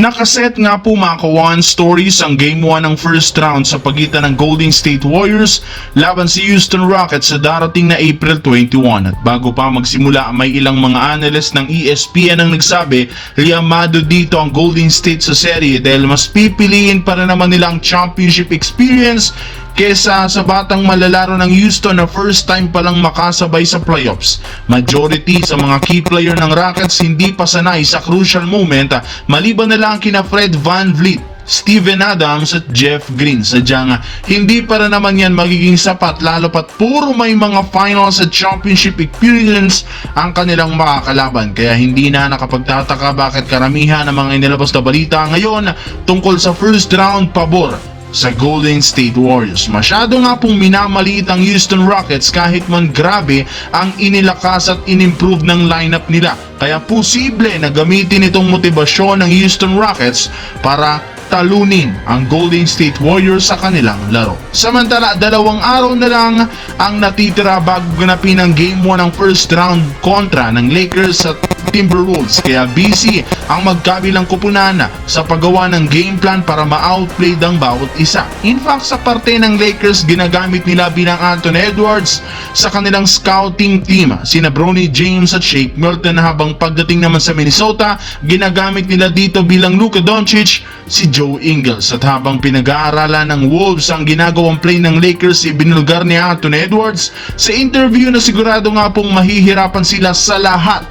Nakaset nga po mga ka-One Stories ang Game 1 ng first round sa pagitan ng Golden State Warriors laban si Houston Rockets sa darating na April 21. At bago pa magsimula, may ilang mga analyst ng ESPN ang nagsabi liyamado dito ang Golden State sa serye dahil mas pipiliin para naman nila ang championship experience kesa sa batang malalaro ng Houston na first time palang makasabay sa playoffs. Majority sa mga key player ng Rockets hindi pa sanay sa crucial moment, maliban na lang kina Fred VanVleet, Steven Adams at Jeff Green. Sadyang hindi para naman yan magiging sapat lalo pat puro may mga finals at championship experience ang kanilang makakalaban. Kaya hindi na nakapagtataka bakit karamihan ng mga inilabas na balita ngayon tungkol sa first round pabor sa Golden State Warriors. Masyado nga pong minamaliit ang Houston Rockets kahit man grabe ang inilakas at inimprove ng lineup nila. Kaya posible na gamitin itong motibasyon ng Houston Rockets para talunin ang Golden State Warriors sa kanilang laro. Samantala, 2 araw na lang ang natitira bago ganapin ang Game 1 ng first round kontra ng Lakers at Timberwolves. Kaya busy ang magkabilang kupunan sa paggawa ng game plan para ma-outplay ang bawat isa. In fact, sa parte ng Lakers, ginagamit nila bilang Anthony Edwards sa kanilang scouting team sina Bronny James at Shake Milton, habang pagdating naman sa Minnesota, ginagamit nila dito bilang Luka Doncic si Joe Ingles. At habang pinag-aaralan ng Wolves ang ginagawang play ng Lakers, ibinulgar ni Anthony Edwards sa interview na sigurado nga pong mahihirapan sila sa lahat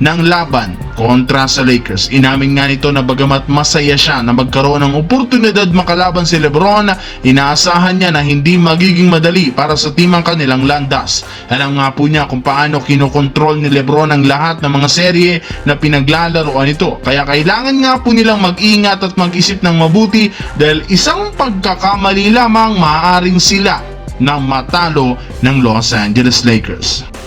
ng laban kontra sa Lakers. Inamin nga nito na bagamat masaya siya na magkaroon ng oportunidad makalaban si LeBron, inaasahan niya na hindi magiging madali para sa team ang kanilang landas. Alam nga po niya kung paano kinokontrol ni LeBron ang lahat ng mga serye na pinaglalaroan ito. Kaya kailangan nga po nilang mag-ingat at mag-isip ng mabuti dahil isang pagkakamali lamang maaaring sila na matalo ng Los Angeles Lakers.